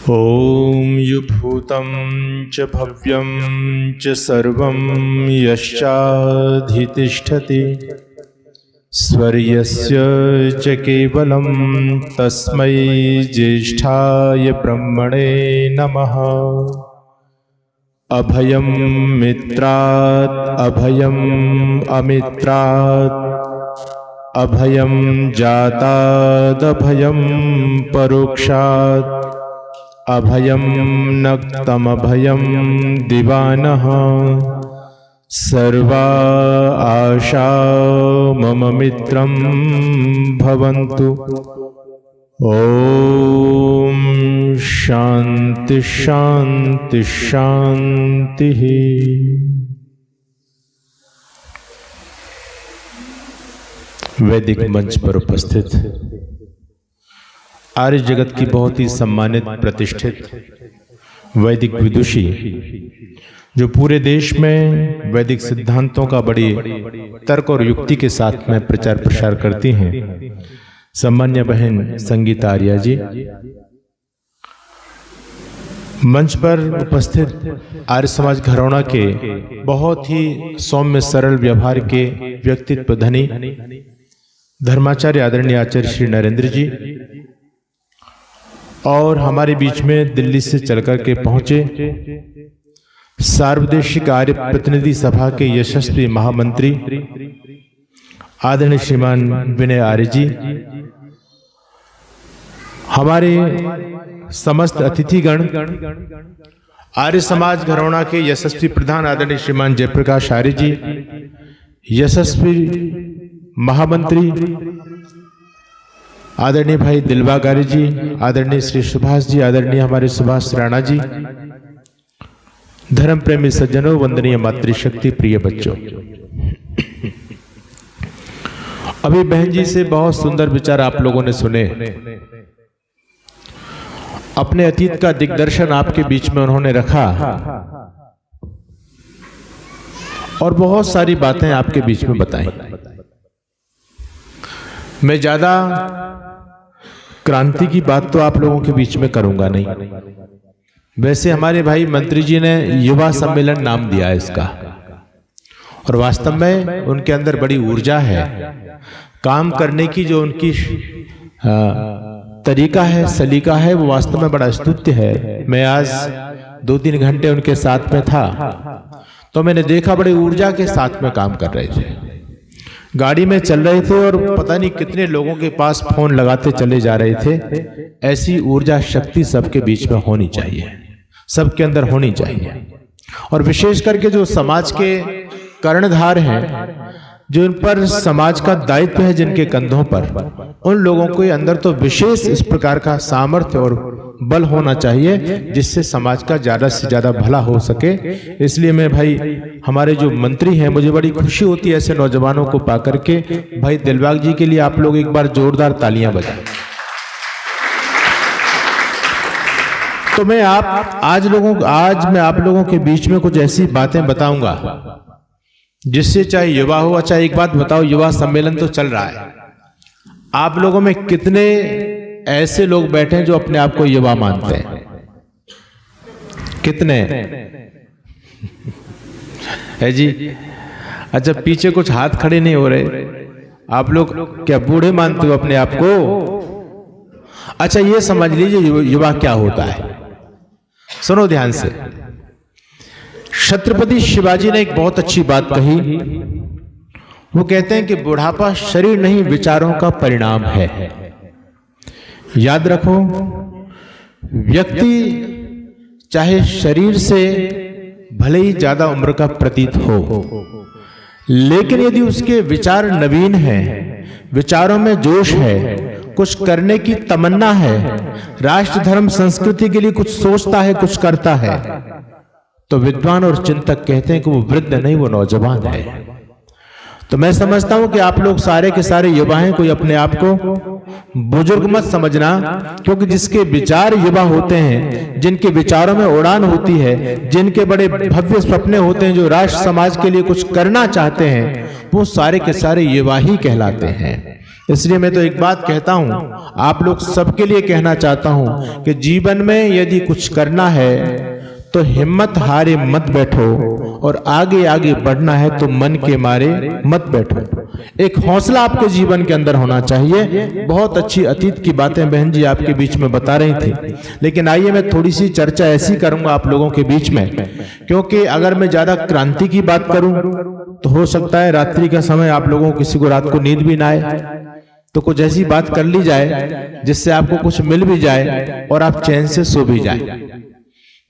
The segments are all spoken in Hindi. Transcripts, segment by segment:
ॐ युभूतं च भव्यं च सर्वं यश्चाधितिष्ठति स्वर्यस्य च केवलं तस्मै ज्येष्ठाय ब्रह्मणे नमः। अभयं मित्रात् अभयम् अमित्रात् अभयं जातादभयं परोक्षात् अभयं नक्तमभयं दिवानः सर्वा आशा मम मित्रं भवन्तु। ॐ शान्ति शान्ति शान्तिः। वैदिक मंच पर उपस्थित आर्य जगत की बहुत ही सम्मानित प्रतिष्ठित वैदिक विदुषी जो पूरे देश में वैदिक सिद्धांतों का बड़ी तर्क और युक्ति के साथ में प्रचार प्रसार करती हैं, सम्मान्य बहन संगीता आर्या जी, मंच पर उपस्थित आर्य समाज घरौना के बहुत ही सौम्य सरल व्यवहार के व्यक्तित्व धनी धर्माचार्य आदरणीय आचार्य श्री नरेंद्र जी, और हमारे बीच में दिल्ली से चलकर के पहुंचे सार्वदेशिक आर्य प्रतिनिधि सभा के यशस्वी महामंत्री आदरणीय श्रीमान विनय आर्य जी, हमारे समस्त अतिथिगण, आर्य समाज घरौना के यशस्वी प्रधान आदरणीय श्रीमान जयप्रकाश आर्य जी, यशस्वी महामंत्री आदरणीय भाई दिलबाग आर्य जी, आदरणीय श्री सुभाष जी, आदरणीय हमारे सुभाष राणा जी, धर्म प्रेमी सज्जनों, वंदनीय मातृशक्ति प्रिय बच्चों, अभी बहन जी से बहुत सुंदर विचार आप लोगों ने सुने। अपने अतीत का दिग्दर्शन आपके बीच में उन्होंने रखा और बहुत सारी बातें आपके बीच में बताई। मैं ज्यादा क्रांति की बात तो आप लोगों के बीच में करूंगा नहीं। वैसे हमारे भाई मंत्री जी ने युवा सम्मेलन नाम दिया है इसका, और वास्तव में उनके अंदर बड़ी ऊर्जा है, काम करने की जो उनकी तरीका है, सलीका है, वो वास्तव में बड़ा स्तुत्य है। मैं आज 2-3 घंटे उनके साथ में था तो मैंने देखा बड़ी ऊर्जा के साथ में काम कर रहे थे, गाड़ी में चल रहे थे और पता नहीं कितने लोगों के पास फोन लगाते चले जा रहे थे। ऐसी ऊर्जा शक्ति सबके बीच में होनी चाहिए, सबके अंदर होनी चाहिए, और विशेष करके जो समाज के कर्णधार हैं, जो इन पर समाज का दायित्व है जिनके कंधों पर, उन लोगों के अंदर तो विशेष इस प्रकार का सामर्थ्य और बल होना चाहिए जिससे समाज का ज्यादा से ज्यादा भला हो सके। इसलिए मैं भाई हमारे जो मंत्री हैं, मुझे बड़ी खुशी होती है ऐसे नौजवानों को पाकर के। भाई दिलबाग जी के लिए आप लोग एक बार जोरदार तालियां बजाएं। तो मैं आज मैं आप लोगों के बीच में कुछ ऐसी बातें बताऊंगा जिससे चाहे युवा हो। अच्छा एक बात बताओ, युवा सम्मेलन तो चल रहा है, आप लोगों में कितने ऐसे लोग बैठे हैं जो अपने आप को युवा मानते हैं? कितने है जी? अच्छा पीछे कुछ हाथ खड़े नहीं हो रहे, आप लोग क्या बूढ़े मानते हो अपने आप को? अच्छा ये समझ लीजिए युवा क्या होता है, सुनो ध्यान से। छत्रपति शिवाजी ने एक बहुत अच्छी बात कही, वो कहते हैं कि बुढ़ापा शरीर नहीं विचारों का परिणाम है। याद रखो, व्यक्ति चाहे शरीर से भले ही ज्यादा उम्र का प्रतीत हो, लेकिन यदि उसके विचार नवीन हैं, विचारों में जोश है, कुछ करने की तमन्ना है, राष्ट्र धर्म संस्कृति के लिए कुछ सोचता है, कुछ करता है, तो विद्वान और चिंतक कहते हैं कि वो वृद्ध नहीं, वो नौजवान है। तो मैं समझता हूं कि आप लोग सारे के सारे युवा हैं, कोई अपने आप को बुजुर्ग मत समझना, क्योंकि जिसके विचार युवा होते हैं, जिनके विचारों में उड़ान होती है, जिनके बड़े भव्य सपने होते हैं, जो राष्ट्र समाज के लिए कुछ करना चाहते हैं, वो सारे के सारे युवा ही कहलाते हैं। इसलिए मैं तो एक बात कहता हूं, आप लोग सबके लिए कहना चाहता हूं कि जीवन में यदि कुछ करना है तो हिम्मत हारे मत बैठो, और आगे आगे बढ़ना है तो मन के मारे मत बैठो। एक हौसला आपके जीवन के अंदर होना चाहिए। बहुत अच्छी अतीत की बातें बहन जी आपके बीच में बता रही थी, लेकिन आइए मैं थोड़ी सी चर्चा ऐसी करूंगा आप लोगों के बीच में, क्योंकि अगर मैं ज्यादा क्रांति की बात करूं तो हो सकता है रात्रि का समय आप लोगों को किसी को रात को नींद भी ना आए, तो कुछ ऐसी बात कर ली जाए जिससे आपको कुछ मिल भी जाए और आप चैन से सो भी जाए।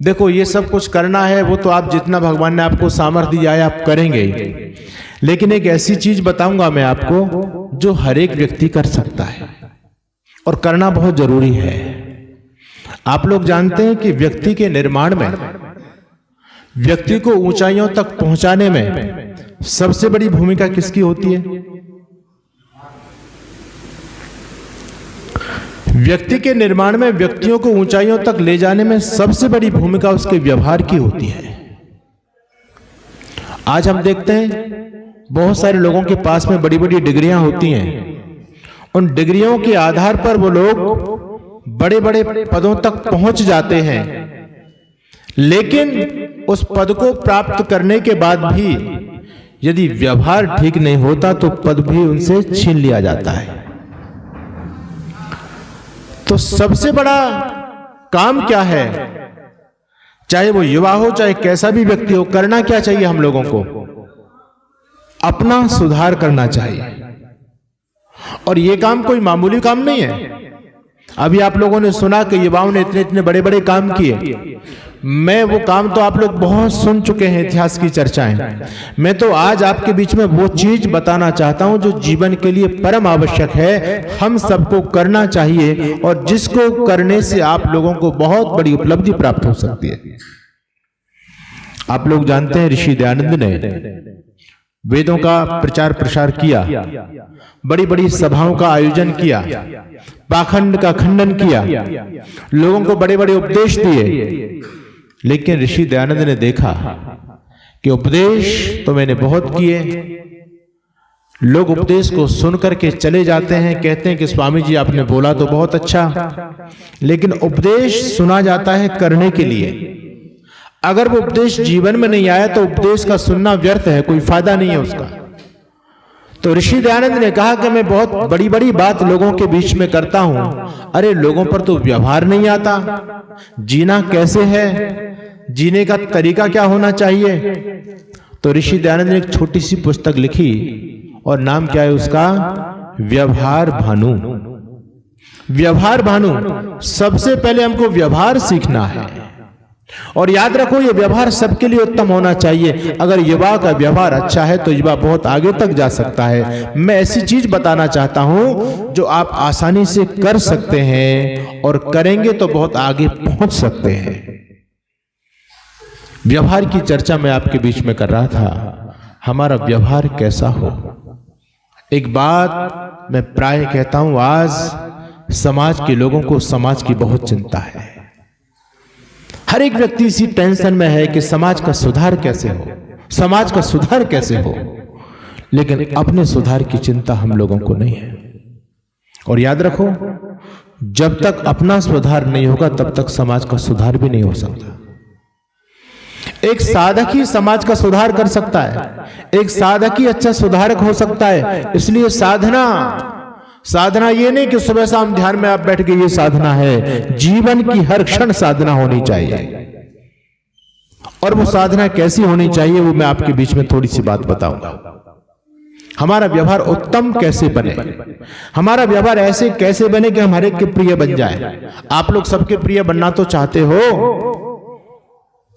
देखो ये सब कुछ करना है वो तो आप जितना भगवान ने आपको सामर्थ्य दिया है आप करेंगे, लेकिन एक ऐसी चीज बताऊंगा मैं आपको जो हर एक व्यक्ति कर सकता है और करना बहुत जरूरी है। आप लोग जानते हैं कि व्यक्ति के निर्माण में, व्यक्ति को ऊंचाइयों तक पहुंचाने में सबसे बड़ी भूमिका किसकी होती है? व्यक्ति के निर्माण में, व्यक्तियों को ऊंचाइयों तक ले जाने में सबसे बड़ी भूमिका उसके व्यवहार की होती है। आज हम देखते हैं बहुत सारे लोगों के पास में बड़ी बड़ी डिग्रियां होती हैं, उन डिग्रियों के आधार पर वो लोग बड़े बड़े पदों तक पहुंच जाते हैं, लेकिन उस पद को प्राप्त करने के बाद भी यदि व्यवहार ठीक नहीं होता तो पद भी उनसे छीन लिया जाता है। तो सबसे बड़ा काम क्या है? चाहे वो युवा हो चाहे कैसा भी व्यक्ति हो, करना क्या चाहिए हम लोगों को? अपना सुधार करना चाहिए। और ये काम कोई मामूली काम नहीं है। अभी आप लोगों ने सुना कि युवाओं ने इतने इतने बड़े बड़े काम किए। मैं वो काम तो आप लोग बहुत सुन चुके हैं, इतिहास की चर्चाएं। मैं तो आज आपके बीच में वो चीज बताना चाहता हूं जो जीवन के लिए परम आवश्यक है, हम सबको करना चाहिए, और जिसको करने से आप लोगों को बहुत बड़ी उपलब्धि प्राप्त हो सकती है। आप लोग जानते हैं ऋषि दयानंद ने वेदों का प्रचार प्रसार किया, बड़ी बड़ी सभाओं का आयोजन किया, पाखंड का खंडन किया, लोगों को बड़े बड़े उपदेश दिए। लेकिन ऋषि दयानंद ने देखा कि उपदेश तो मैंने बहुत किए, लोग उपदेश को सुन करके चले जाते हैं, कहते हैं कि स्वामी जी आपने बोला तो बहुत अच्छा, लेकिन उपदेश सुना जाता है करने के लिए। अगर वो उपदेश जीवन में नहीं आया तो उपदेश का सुनना व्यर्थ है, कोई फायदा नहीं है उसका। तो ऋषि दयानंद ने कहा कि मैं बहुत बड़ी बड़ी बात लोगों के बीच में करता हूं, अरे लोगों पर तो व्यवहार नहीं आता, जीना कैसे है, जीने का तरीका क्या होना चाहिए। तो ऋषि दयानंद ने एक छोटी सी पुस्तक लिखी और नाम क्या है उसका? व्यवहार भानु। व्यवहार भानु। सबसे पहले हमको व्यवहार सीखना है, और याद रखो ये व्यवहार सबके लिए उत्तम होना चाहिए। अगर युवा का व्यवहार अच्छा है तो युवा बहुत आगे तक जा सकता है। मैं ऐसी चीज बताना चाहता हूं जो आप आसानी से कर सकते हैं, और करेंगे तो बहुत आगे पहुंच सकते हैं। व्यवहार की चर्चा मैं आपके बीच में कर रहा था, हमारा व्यवहार कैसा हो। एक बात मैं प्राय कहता हूं, आज समाज के लोगों को समाज की बहुत चिंता है। हर एक व्यक्ति इसी टेंशन में है कि समाज का सुधार कैसे हो, समाज का सुधार कैसे हो, लेकिन अपने सुधार की चिंता हम लोगों को नहीं है। और याद रखो, जब तक अपना सुधार नहीं होगा तब तक समाज का सुधार भी नहीं हो सकता। एक साधक ही समाज का सुधार कर सकता है, एक साधक ही अच्छा सुधारक हो सकता है। इसलिए साधना ये नहीं कि सुबह शाम ध्यान में आप बैठ गए, ये साधना है। जीवन की हर क्षण साधना होनी चाहिए, और वो साधना कैसी होनी चाहिए वो मैं आपके बीच में थोड़ी सी बात बताऊंगा। हमारा व्यवहार उत्तम कैसे बने, हमारा व्यवहार ऐसे कैसे बने कि हम हर एक के प्रिय बन जाए। आप लोग सबके प्रिय बनना तो चाहते हो,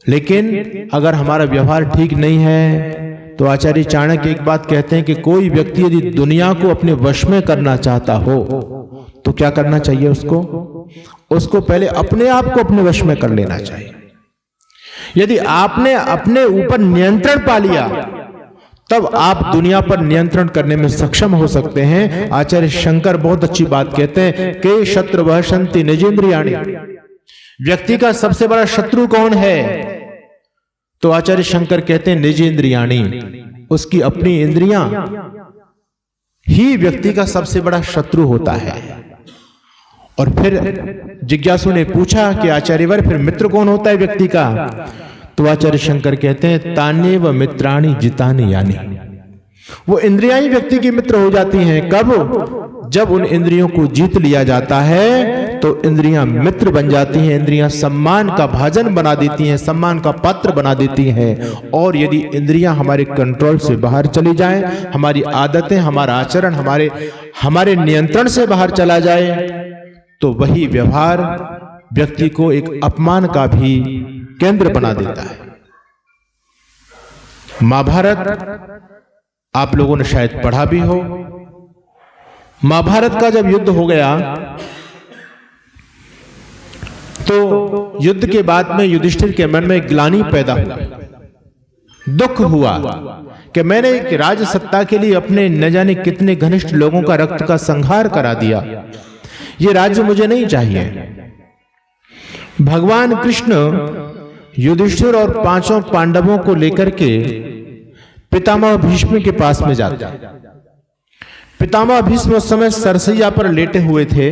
लेकिन अगर हमारा व्यवहार ठीक नहीं है तो आचार्य चाणक्य एक बात कहते हैं कि कोई व्यक्ति यदि दुनिया को अपने वश में करना चाहता हो तो क्या करना चाहिए उसको पहले अपने आप को अपने वश में कर लेना चाहिए। यदि आपने अपने ऊपर नियंत्रण पा लिया तब आप दुनिया पर नियंत्रण करने में सक्षम हो सकते हैं। आचार्य शंकर बहुत अच्छी बात कहते हैं कि शत्रु वह शंति निजेंद्रियाणि। व्यक्ति का सबसे बड़ा शत्रु कौन है? तो आचार्य शंकर कहते हैं निजेंद्रियाणि, उसकी अपनी इंद्रियां। ही व्यक्ति का सबसे बड़ा शत्रु होता है। और फिर जिज्ञासु ने पूछा कि आचार्यवर फिर मित्र कौन होता है व्यक्ति का? तो आचार्य शंकर कहते हैं तान्येव मित्राणि जितानि यानि। वो इंद्रियां ही व्यक्ति की मित्र हो जाती हैं। कब? जब उन इंद्रियों को जीत लिया जाता है तो इंद्रियां मित्र बन जाती हैं। इंद्रियां सम्मान का भाजन बना देती हैं, सम्मान का पात्र बना देती हैं। और यदि इंद्रियां हमारे कंट्रोल से बाहर चली जाएं, हमारी आदतें, हमारा आचरण हमारे नियंत्रण से बाहर चला जाए, तो वही व्यवहार व्यक्ति को एक अपमान का भी केंद्र बना देता है। महाभारत आप लोगों ने शायद पढ़ा भी हो। महाभारत का जब युद्ध हो गया तो युद्ध के बाद में युधिष्ठिर के मन में ग्लानि पैदा हुआ, दुख हुआ कि मैंने एक राज सत्ता के लिए अपने न जाने कितने घनिष्ठ लोगों का रक्त का संहार करा दिया। ये राज्य मुझे नहीं चाहिए। भगवान कृष्ण युधिष्ठिर और पांचों पांडवों को लेकर के पितामह भीष्म के पास में जाते हैं। पितामह भीष्म उस समय सरसैया पर लेटे हुए थे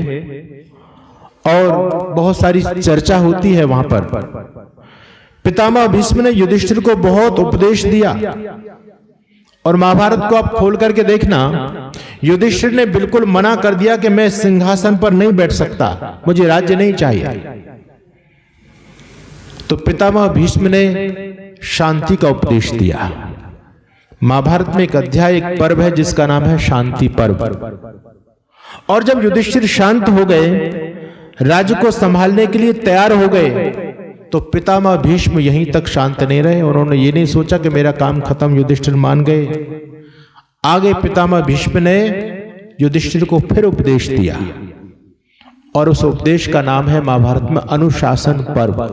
और बहुत सारी चर्चा होती है वहां पर। पितामह भीष्म ने युधिष्ठिर को बहुत उपदेश दिया। और महाभारत को आप खोल करके देखना, युधिष्ठिर ने बिल्कुल मना कर दिया कि मैं सिंहासन पर नहीं बैठ सकता, मुझे राज्य नहीं चाहिए। तो पितामह भीष्म ने शांति का उपदेश दिया। महाभारत में एक अध्याय, एक पर्व है जिसका नाम है शांति पर्व। और जब युधिष्ठिर शांत हो गए, राज्य को संभालने के लिए तैयार हो गए, तो पितामह भीष्म यहीं तक शांत नहीं रहे। उन्होंने ये नहीं सोचा कि मेरा काम खत्म, युधिष्ठिर मान गए। आगे पितामह भीष्म ने युधिष्ठिर को फिर उपदेश दिया और उस उपदेश का नाम है महाभारत में अनुशासन पर्व।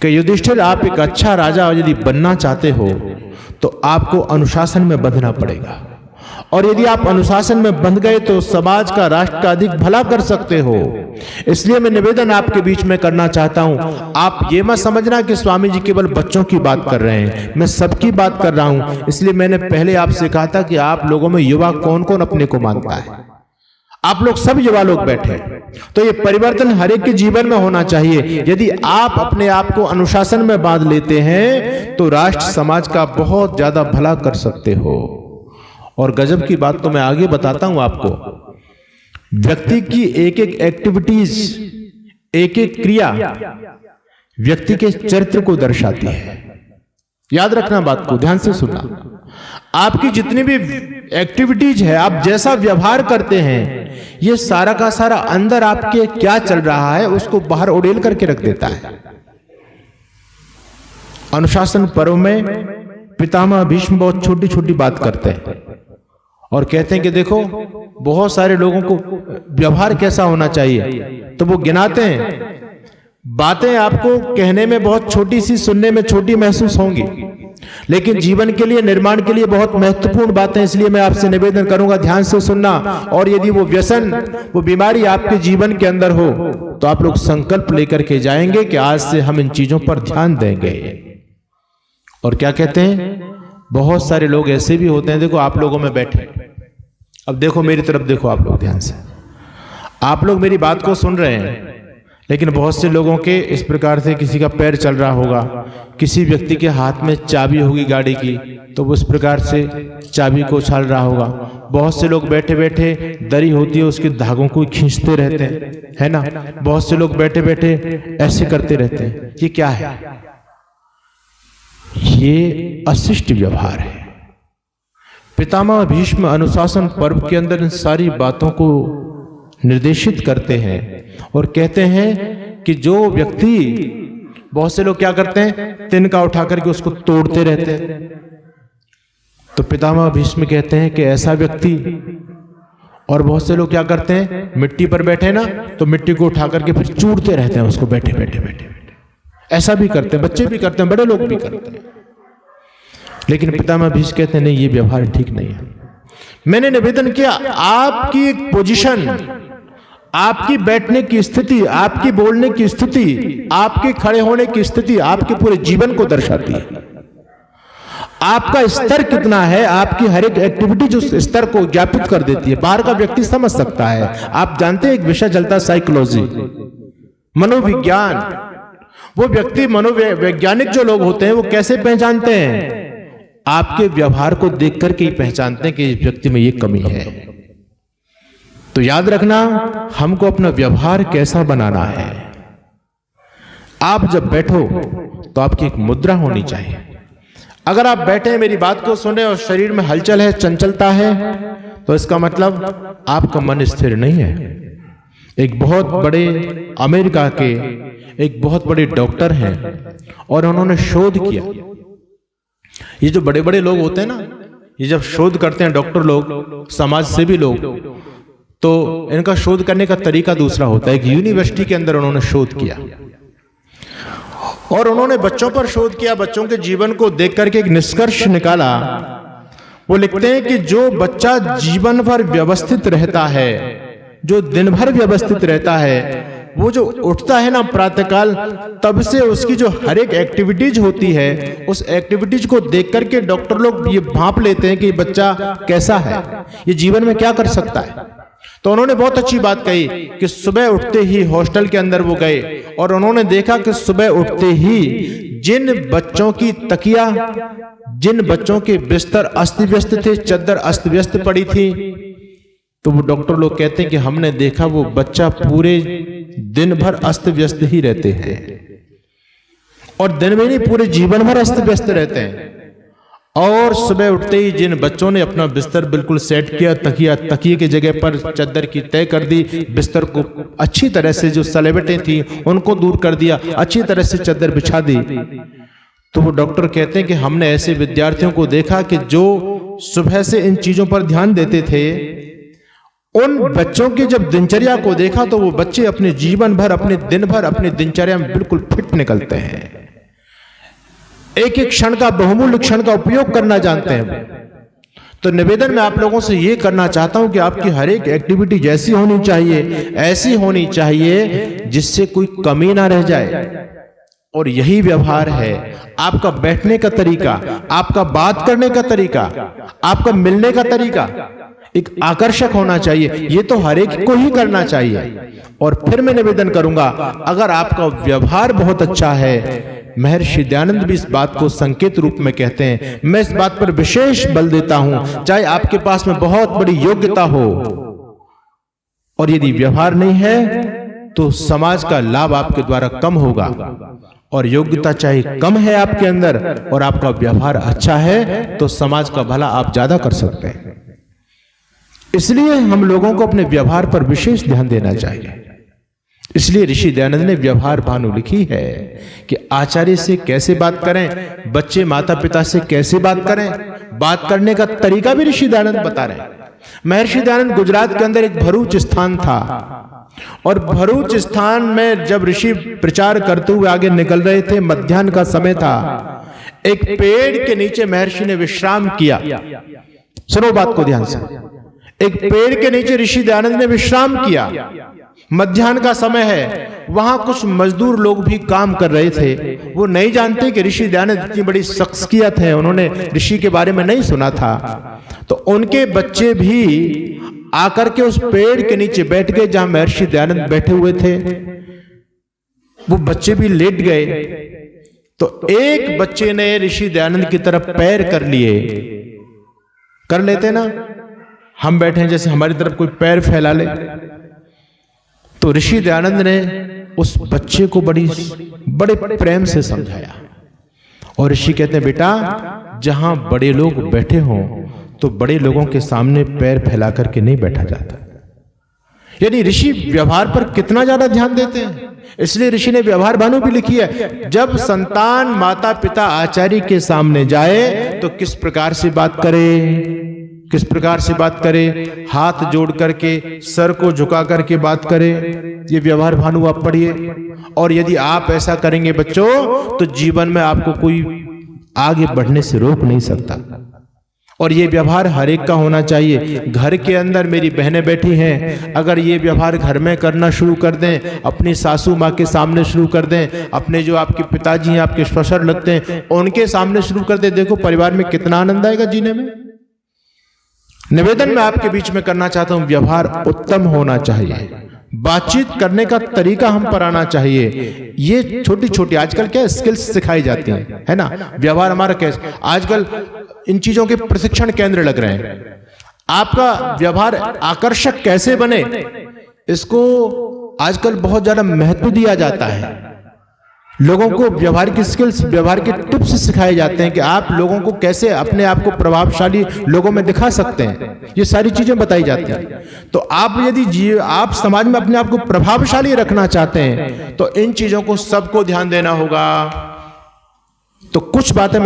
कि युधिष्ठिर, आप एक अच्छा राजा यदि बनना चाहते हो तो आपको अनुशासन में बंधना पड़ेगा। और यदि आप अनुशासन में बंध गए तो समाज का, राष्ट्र का अधिक भला कर सकते हो। इसलिए मैं निवेदन आपके बीच में करना चाहता हूं, आप ये मत समझना कि स्वामी जी केवल बच्चों की बात कर रहे हैं, मैं सबकी बात कर रहा हूं। इसलिए मैंने पहले आपसे कहा था कि आप लोगों में युवा कौन कौन अपने को मानता है। आप लोग सब युवा लोग बैठे, तो ये परिवर्तन हर एक के जीवन में होना चाहिए। यदि आप अपने आप को अनुशासन में बांध लेते हैं तो राष्ट्र समाज का बहुत ज्यादा भला कर सकते हो। और गजब की बात तो मैं आगे बताता हूं आपको। व्यक्ति की एक एक एक्टिविटीज, एक एक क्रिया व्यक्ति के चरित्र को दर्शाती है। याद रखना, बात को ध्यान से सुनना। आपकी जितनी भी एक्टिविटीज है, आप जैसा व्यवहार करते हैं, ये सारा का सारा अंदर आपके क्या चल रहा है उसको बाहर उड़ेल करके रख देता है। अनुशासन पर्व में पितामह भीष्म बहुत छोटी छोटी बात करते हैं और कहते हैं कि देखो बहुत सारे लोगों को व्यवहार कैसा होना चाहिए, तो वो गिनाते हैं। बातें आपको कहने में बहुत छोटी सी, सुनने में छोटी महसूस होंगी, लेकिन जीवन के लिए, निर्माण के लिए बहुत महत्वपूर्ण बातें। इसलिए मैं आपसे निवेदन करूंगा, ध्यान से सुनना। और यदि वो व्यसन, वो बीमारी आपके जीवन के अंदर हो तो आप लोग संकल्प लेकर के जाएंगे कि आज से हम इन चीजों पर ध्यान देंगे। और क्या कहते हैं, बहुत सारे लोग ऐसे भी होते हैं, देखो आप लोगों में बैठे, अब देखो मेरी तरफ देखो, आप लोग ध्यान से, आप लोग मेरी बात को सुन रहे हैं, लेकिन बहुत से लोगों के इस प्रकार से किसी का पैर चल रहा होगा, किसी व्यक्ति के हाथ में चाबी होगी गाड़ी की, तो वो इस प्रकार से चाबी को उछाल रहा होगा। बहुत से लोग बैठे बैठे, दरी होती है उसके धागों को खींचते रहते हैं, है ना। बहुत से लोग बैठे बैठे ऐसे करते रहते हैं। ये क्या है? ये अशिष्ट व्यवहार है। पितामह भीष्म अनुशासन पर्व के अंदर इन सारी बातों को निर्देशित करते हैं और कहते हैं कि जो व्यक्ति, बहुत से लोग क्या करते हैं, तिनका उठा करके उसको तोड़ते रहते हैं। तो पितामह भीष्म कहते हैं कि ऐसा व्यक्ति, और बहुत से लोग क्या करते हैं, मिट्टी पर बैठे ना तो मिट्टी को उठा करके फिर चूड़ते रहते हैं उसको, बैठे बैठे बैठे बैठे। ऐसा भी करते हैं, बच्चे भी करते हैं, बड़े लोग भी करते हैं। लेकिन पितामह भीष्म कहते हैं नहीं, ये व्यवहार ठीक नहीं है। मैंने निवेदन किया, आपकी एक पोजीशन, आपकी बैठने की स्थिति, आपकी बोलने की स्थिति, आपके खड़े होने की स्थिति आपके पूरे जीवन को दर्शाती है। आपका स्तर कितना है, आपकी हर एक एक्टिविटी जो स्तर को ज्ञापित कर देती है, बाहर का व्यक्ति समझ सकता है। आप जानते हैं एक विषय चलता है साइकोलॉजी, मनोविज्ञान। वो व्यक्ति मनोवैज्ञानिक जो लोग होते हैं वो कैसे पहचानते हैं? आपके व्यवहार को देख करके ही पहचानते हैं कि इस व्यक्ति में ये कमी है। तो याद रखना, हमको अपना व्यवहार कैसा बनाना है। आप जब बैठो तो आपकी एक मुद्रा होनी चाहिए। अगर आप बैठे मेरी बात को सुने और शरीर में हलचल है, चंचलता है, तो इसका मतलब आपका मन स्थिर नहीं है। एक बहुत बड़े अमेरिका के एक बहुत बड़े डॉक्टर हैं और उन्होंने शोध किया। ये जो बड़े बड़े लोग होते हैं ना, ये जब शोध करते हैं डॉक्टर लोग, समाज सेवी लोग, तो इनका शोध करने का तरीका दूसरा होता है। एक यूनिवर्सिटी के अंदर उन्होंने शोध किया और उन्होंने बच्चों पर शोध किया। बच्चों के जीवन को देख करके एक निष्कर्ष निकाला। वो लिखते हैं कि जो बच्चा जीवन भर व्यवस्थित रहता है, जो दिन भर व्यवस्थित रहता है, वो जो उठता है ना प्रातःकाल, तब से उसकी जो हर एक एक्टिविटीज होती है, उस एक्टिविटीज को देख करके डॉक्टर लोग ये भांप लेते हैं कि ये बच्चा कैसा है, ये जीवन में क्या कर सकता है। तो उन्होंने बहुत अच्छी बात कही कि सुबह उठते ही हॉस्टल के अंदर वो गए और उन्होंने देखा कि सुबह उठते ही जिन बच्चों की तकिया, जिन बच्चों के बिस्तर अस्त व्यस्त थे, चद्दर अस्त व्यस्त पड़ी थी, तो वो डॉक्टर लोग कहते हैं कि हमने देखा वो बच्चा पूरे दिन भर अस्त व्यस्त ही रहते हैं, और दिन में नहीं पूरे जीवन भर अस्त व्यस्त रहते हैं। और सुबह उठते ही जिन बच्चों ने अपना बिस्तर बिल्कुल सेट किया, तकिए की जगह पर चद्दर की तय कर दी, बिस्तर को अच्छी तरह से, जो सलेबटें थी उनको दूर कर दिया, अच्छी तरह से चद्दर बिछा दी, तो वो डॉक्टर कहते हैं कि हमने ऐसे विद्यार्थियों को देखा कि जो सुबह से इन चीजों पर ध्यान देते थे, उन बच्चों की जब दिनचर्या को देखा तो वो बच्चे अपने जीवन भर, अपने दिन भर, अपनी दिनचर्या में बिल्कुल फिट निकलते हैं। एक एक क्षण का, बहुमूल्य क्षण का उपयोग करना जानते हैं। तो निवेदन मैं आप लोगों से ये करना चाहता हूं कि आपकी हर एक एक्टिविटी जैसी होनी चाहिए, ऐसी होनी चाहिए जिससे कोई कमी ना रह जाए। और यही व्यवहार है। आपका बैठने का तरीका, आपका बात करने का तरीका, आपका मिलने का तरीका एक आकर्षक होना चाहिए। ये तो हर एक को ही करना चाहिए। और फिर मैं निवेदन करूंगा, अगर आपका व्यवहार बहुत अच्छा है, महर्षि दयानंद भी इस बात को संकेत रूप में कहते हैं, मैं इस बात पर विशेष बल देता हूं, चाहे आपके पास में बहुत बड़ी योग्यता हो, और यदि व्यवहार नहीं है तो समाज का लाभ आपके द्वारा कम होगा। और योग्यता चाहे कम है आपके अंदर और आपका व्यवहार अच्छा है, तो समाज का भला आप ज्यादा कर सकते हैं। इसलिए हम लोगों को अपने व्यवहार पर विशेष ध्यान देना चाहिए। इसलिए ऋषि दयानंद ने व्यवहार भानु लिखी है कि आचार्य से कैसे बात करें, बच्चे माता पिता से कैसे बात करें, बात करने का तरीका भी ऋषि दयानंद बता रहे हैं। महर्षि दयानंद गुजरात के अंदर एक भरूच स्थान था, और भरूच स्थान में जब ऋषि प्रचार करते हुए आगे निकल रहे थे, मध्याह्न का समय था, एक पेड़ के नीचे महर्षि ने विश्राम किया। सुनो बात को ध्यान से। एक पेड़ के नीचे ऋषि दयानंद ने विश्राम किया। मध्याह्न का समय है, वहां कुछ मजदूर लोग भी काम कर रहे थे। वो नहीं जानते कि ऋषि दयानंद इतनी बड़ी शख्सियत है, उन्होंने ऋषि के बारे में नहीं सुना था। तो उनके बच्चे भी आकर के उस पेड़ के नीचे बैठ गए जहां महर्षि दयानंद बैठे हुए थे। वो बच्चे भी लेट गए। तो एक बच्चे ने ऋषि दयानंद की तरफ पैर कर लिए। कर लेते ना, हम बैठे हैं जैसे हमारी तरफ कोई पैर फैला ले। तो ऋषि दयानंद ने उस बच्चे को बड़े प्रेम से समझाया। और ऋषि कहते हैं, बेटा जहां बड़े लोग बैठे हों तो बड़े लोगों के सामने पैर फैला करके नहीं बैठा जाता। यानी ऋषि व्यवहार पर कितना ज्यादा ध्यान देते हैं। इसलिए ऋषि ने व्यवहार भानु भी लिखी है, जब संतान माता पिता आचार्य के सामने जाए तो किस प्रकार से बात करे, किस प्रकार से बात करे, हाथ जोड़ करके, सर को झुका करके बात करे। ये व्यवहार भानु आप पढ़िए। और यदि आप ऐसा करेंगे बच्चों, तो जीवन में आपको कोई आगे बढ़ने से रोक नहीं सकता। और ये व्यवहार हर एक का होना चाहिए। घर के अंदर मेरी बहनें बैठी हैं, अगर ये व्यवहार घर में करना शुरू कर दें, अपनी सासू माँ के सामने शुरू कर दें, अपने जो आपके पिताजी हैं, आपके ससुर लगते हैं, उनके सामने शुरू कर दें, देखो परिवार में कितना आनंद आएगा जीने में। निवेदन मैं आपके बीच में करना चाहता हूं, व्यवहार उत्तम होना चाहिए, बातचीत करने का तरीका हम पर आना चाहिए। ये छोटी छोटी आजकल क्या स्किल्स सिखाई जाती हैं, है ना। व्यवहार हमारा कैसे, आजकल इन चीजों के प्रशिक्षण केंद्र लग रहे हैं। आपका व्यवहार आकर्षक कैसे बने, इसको आजकल बहुत ज्यादा महत्व दिया जाता है। लोगों को व्यवहार की स्किल्स, व्यवहार के टिप्स सिखाए जाते हैं कि आप लोगों को कैसे अपने आप को प्रभावशाली लोगों में दिखा सकते हैं, ये सारी चीजें बताई जाती हैं। तो आप यदि आप समाज में अपने आप को प्रभावशाली रखना चाहते हैं तो इन चीजों को सबको ध्यान देना होगा। तो कुछ बातें मैं